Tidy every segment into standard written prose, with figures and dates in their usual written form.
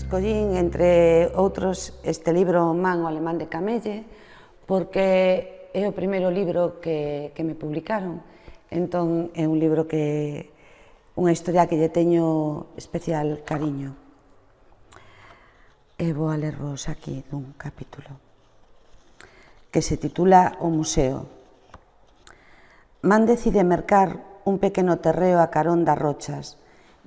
Escollín, entre outros, este libro Man, o alemán de Camelle, porque é o primeiro libro que me publicaron. Entón, é un libro que... unha historia que lle teño especial cariño. E vou a lervos aquí dun capítulo, que se titula O Museo. Man decide mercar un pequeno terreo a carón das rochas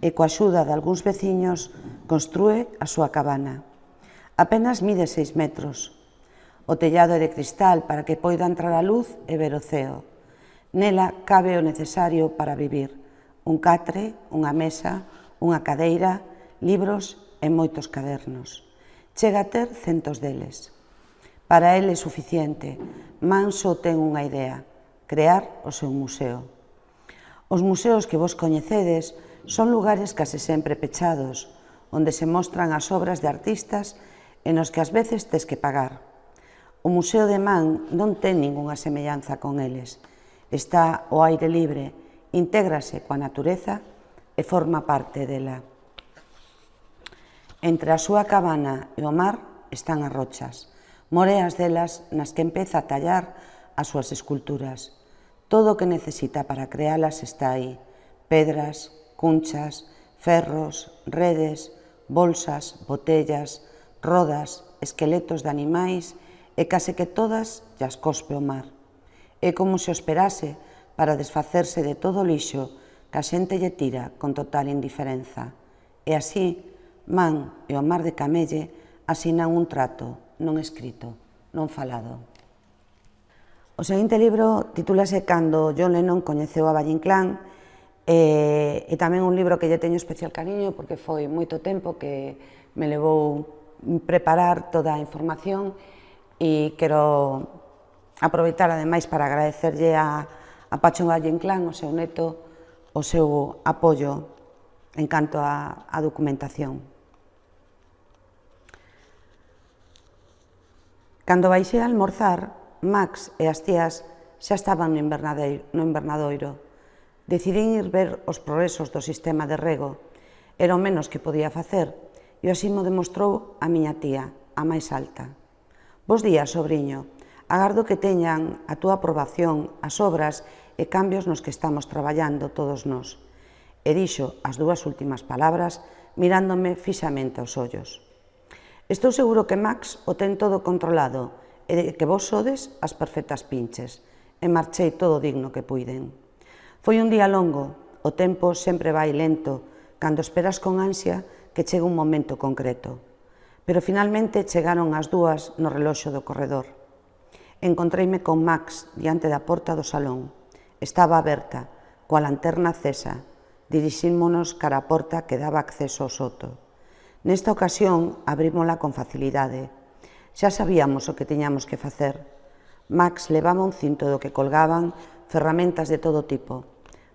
e coa axuda de algúns veciños construe a súa cabana. Apenas mide 6 metros. O tellado é de cristal para que poida entrar a luz e ver o ceo. Nela cabe o necesario para vivir: un catre, unha mesa, unha cadeira, libros e moitos cadernos. Chega a ter centos deles. Para ele é suficiente. Man só ten unha idea: crear o seu museo. Os museos que vos coñecedes son lugares case sempre pechados, onde se mostran as obras de artistas e nos que ás veces tes que pagar. O Museo de Man non ten ningunha semellanza con eles. Está ao aire libre, intégrase coa natureza e forma parte dela. Entre a súa cabana e o mar están as rochas, moreas delas nas que empeza a tallar as súas esculturas. Todo o que necesita para crealas está aí: pedras, cunchas, ferros, redes, bolsas, botellas, rodas, esqueletos de animais e case que todas llas cospe o mar. É como se o esperase para desfacerse de todo o lixo que a xente lle tira con total indiferenza. E así, Man e o mar de Camelle asinan un trato non escrito, non falado. O seguinte libro titúlase Cando John Lennon coñeceu a Valle Inclán, e tamén un libro que lle teño especial cariño porque foi moito tempo que me levou preparar toda a información, e quero aproveitar ademais para agradecerlle a Pacho Valle Inclán, o seu neto, o seu apoio en canto á documentación. Cando baixei a almorzar, Max e as tías xa estaban no invernadoiro. Decidín ir ver os progresos do sistema de rego. Era o menos que podía facer, e así mo demostrou a miña tía, a máis alta. Bos días, sobriño. Agardo que teñan a túa aprobación as obras e cambios nos que estamos traballando todos nós. E dixo as dúas últimas palabras mirándome fixamente aos ollos. Estou seguro que Max o ten todo controlado e que vos sodes as perfectas pinches. E marchei todo digno que puiden. Foi un día longo, o tempo sempre vai lento, cando esperas con ansia que chegue un momento concreto. Pero finalmente chegaron as dúas no reloxo do corredor. Encontreime con Max diante da porta do salón. Estaba aberta, coa lanterna acesa. Dirixímonos cara a porta que daba acceso ao soto. Nesta ocasión abrímola con facilidade. Xa sabíamos o que tiñamos que facer. Max levaba un cinto do que colgaban ferramentas de todo tipo.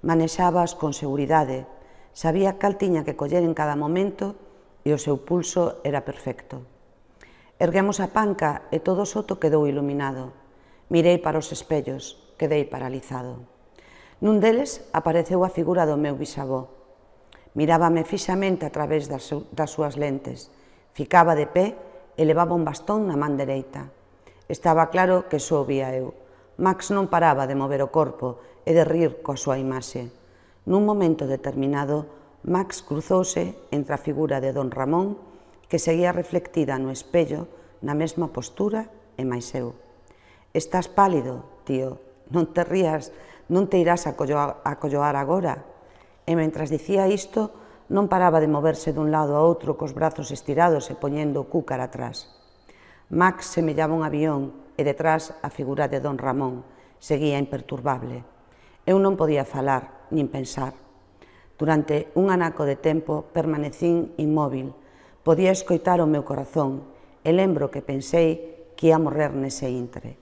Manexábaas con seguridade, sabía cal tiña que coller en cada momento e o seu pulso era perfecto. Erguemos a panca e todo o soto quedou iluminado. Mirei para os espellos, quedei paralizado. Nun deles apareceu a figura do meu bisavó. Mirábame fixamente a través das súas lentes. Ficaba de pé e levaba un bastón na man dereita. Estaba claro que só vía eu. Max non paraba de mover o corpo e de rir coa súa imaxe. Nun momento determinado, Max cruzouse entre a figura de don Ramón, que seguía reflectida no espello na mesma postura e máis eu. Estás pálido, tío, non te rías, non te irás a colloar agora. E mentras dicía isto, non paraba de moverse dun lado a outro cos brazos estirados e poñendo o cu cara atrás. Max semellaba un avión e detrás a figura de don Ramón seguía imperturbable. Eu non podía falar, nin pensar. Durante un anaco de tempo permanecín inmóvil. Podía escoitar o meu corazón e lembro que pensei que ia morrer nese intre.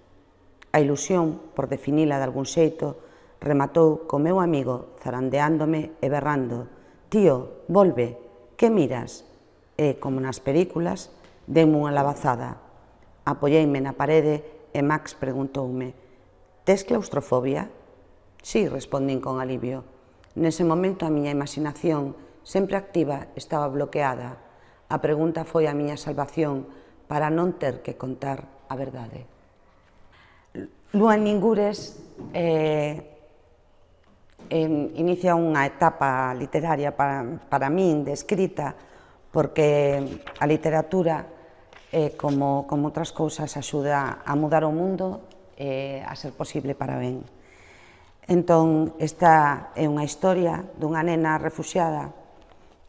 A ilusión, por definila de algún xeito, rematou co meu amigo zarandeándome e berrando: «Tío, volve, que miras?» E, como nas películas, denme unha labazada. Apoieime na parede e Max preguntoume: «Tes claustrofobia?» «Sí», respondín con alivio. Nese momento a miña imaginación, sempre activa, estaba bloqueada. A pregunta foi a miña salvación para non ter que contar a verdade. Lúa en Ningures inicia unha etapa literaria para min de escrita, porque a literatura, como outras cousas, axuda a mudar o mundo e a ser posible para ben. Entón, esta é unha historia dunha nena refuxiada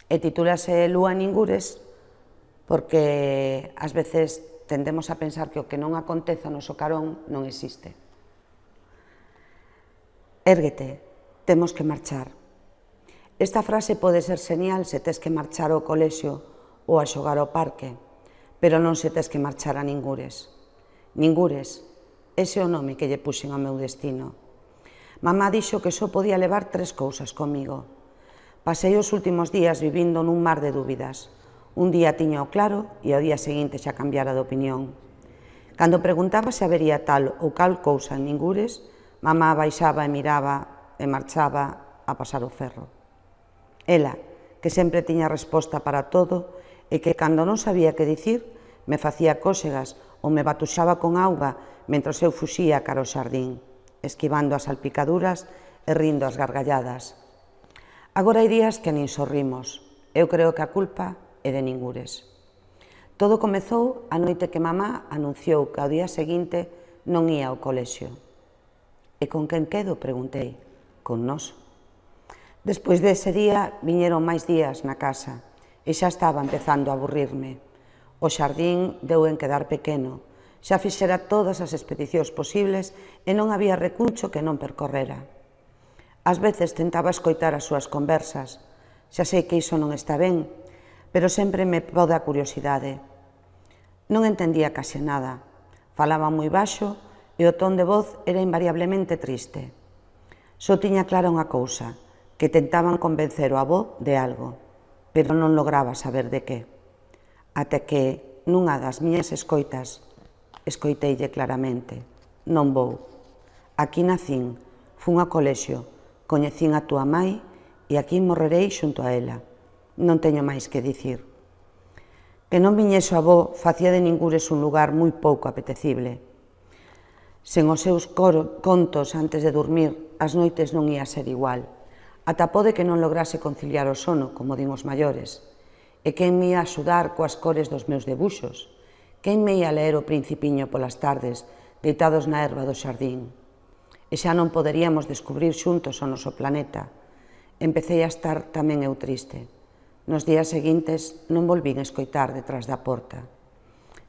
e titúlase Lúa en Ningures porque ás veces tendemos a pensar que o que non acontece ao noso carón non existe. Érguete, temos que marchar. Esta frase pode ser señal se tes que marchar ao colexio ou a xogar ao parque, pero non se tes que marchar a Ningures. Ningures, ese é o nome que lle puxen ao meu destino. Mamá dixo que só podía levar 3 cousas comigo. Pasei os últimos días vivindo nun mar de dúbidas. Un día tiña o claro e ao día seguinte xa cambiara de opinión. Cando preguntaba se habería tal ou cal cousa en Ningures, mamá baixaba e miraba e marchaba a pasar o ferro. Ela, que sempre tiña resposta para todo e que cando non sabía que dicir, me facía cóxegas ou me batuxaba con auga mentres eu fuxía cara ao xardín, esquivando as salpicaduras e rindo as gargalladas. Agora hai días que nin sorrimos. Eu creo que a culpa é de Ningures. Todo comezou a noite que mamá anunciou que ao día seguinte non ía ao colexio. E con quen quedo? Preguntei. Con nós. Despois dese día viñeron máis días na casa e xa estaba empezando a aburrirme. O xardín deu en quedar pequeno. Xa fixera todas as expedicións posibles e non había recuncho que non percorrera. Ás veces tentaba escoitar as súas conversas. Xa sei que iso non está ben, pero sempre me pode a curiosidade. Non entendía case nada. Falaba moi baixo e o ton de voz era invariablemente triste. Só tiña clara unha cousa, que tentaban convencer o avó de algo, pero non lograba saber de que. Até que, nunha das miñas escoitas, escoiteille claramente: non vou. Aquí nacín, fun ao colexio, coñecín a túa mai e aquí morrerei xunto a ela. Non teño máis que dicir. Que non viñese o avó facía de Ningures un lugar moi pouco apetecible. Sen os seus contos antes de dormir, as noites non ia ser igual. Ata pode que non lograse conciliar o sono, como din os maiores. E quen me ia axudar coas cores dos meus debuxos? Quen me ia ler o Principiño polas tardes, deitados na herba do xardín? E xa non poderíamos descubrir xuntos o noso planeta. Empecei a estar tamén eu triste. Nos días seguintes non volvín escoitar detrás da porta.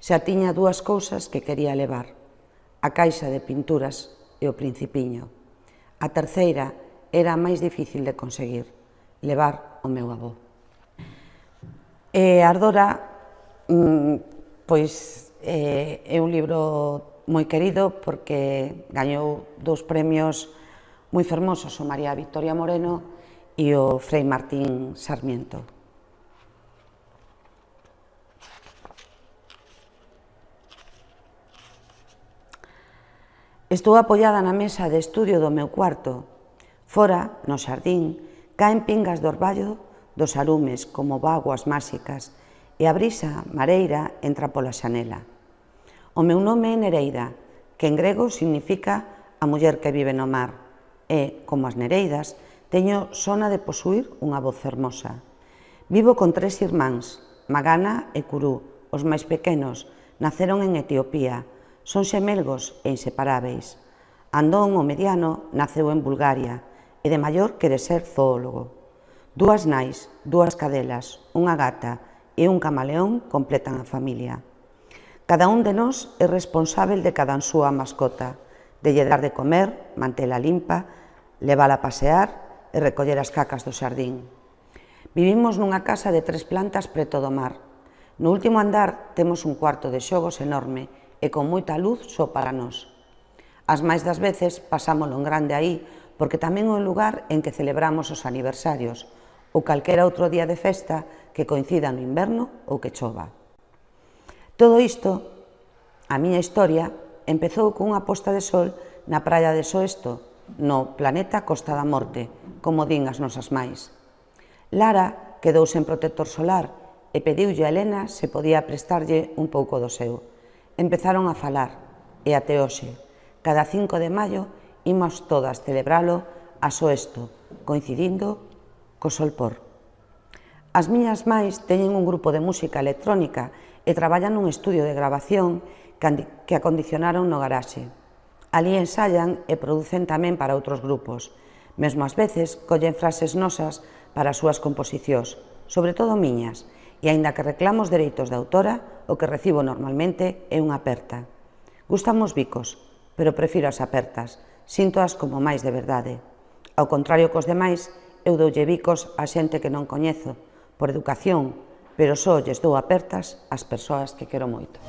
Xa tiña 2 cousas que quería levar: a caixa de pinturas e o Principiño. A terceira era a máis difícil de conseguir: levar o meu avó. E Ardora, pois, é un libro moi querido porque gañou 2 premios moi fermosos, o María Victoria Moreno e o Frei Martín Sarmiento. Estou apoiada na mesa de estudio do meu cuarto. Fora, no xardín, caen pingas do orballo dos arumes como bágoas máxicas e a brisa mareira entra pola xanela. O meu nome é Nereida, que en grego significa a muller que vive no mar, e, como as nereidas, teño sona de posuir unha voz fermosa. Vivo con 3 irmáns, Magana e Curú, os máis pequenos, naceron en Etiopía, son xemelgos e inseparáveis. Andón, o mediano, naceu en Bulgaria, e de maior quere ser zoólogo. 2 nais, 2 cadelas, unha gata e un camaleón completan a familia. Cada un de nós é responsável de cada súa mascota, de lle dar de comer, mantela limpa, levala a pasear e recoller as cacas do xardín. Vivimos nunha casa de 3 plantas preto do mar. No último andar temos un cuarto de xogos enorme e con moita luz só para nós. As máis das veces pasámolo en grande aí, porque tamén é un lugar en que celebramos os aniversarios ou calquera outro día de festa que coincida no inverno ou que chova. Todo isto, a miña historia, empezou cunha posta de sol na praia de Soesto, no planeta Costa da Morte, como din as nosas máis. Lara quedou sen protector solar e pediulle a Helena se podía prestarlle un pouco do seu. Empezaron a falar, e até hoxe, cada 5 de maio, imos todas celebralo a Soesto, coincidindo co Solpor. As miñas máis teñen un grupo de música electrónica e traballan nun estudio de grabación que acondicionaron no garaxe. Alí ensayan e producen tamén para outros grupos. Mesmo ás veces collen frases nosas para as súas composicións, sobre todo miñas, e aínda que reclamo os dereitos de autora, o que recibo normalmente é unha aperta. Gústanme os bicos, pero prefiro as apertas, síntoas como máis de verdade. Ao contrario cos demais, eu doulle bicos a xente que non coñezo, por educación, pero só lles dou apertas ás persoas que quero moito.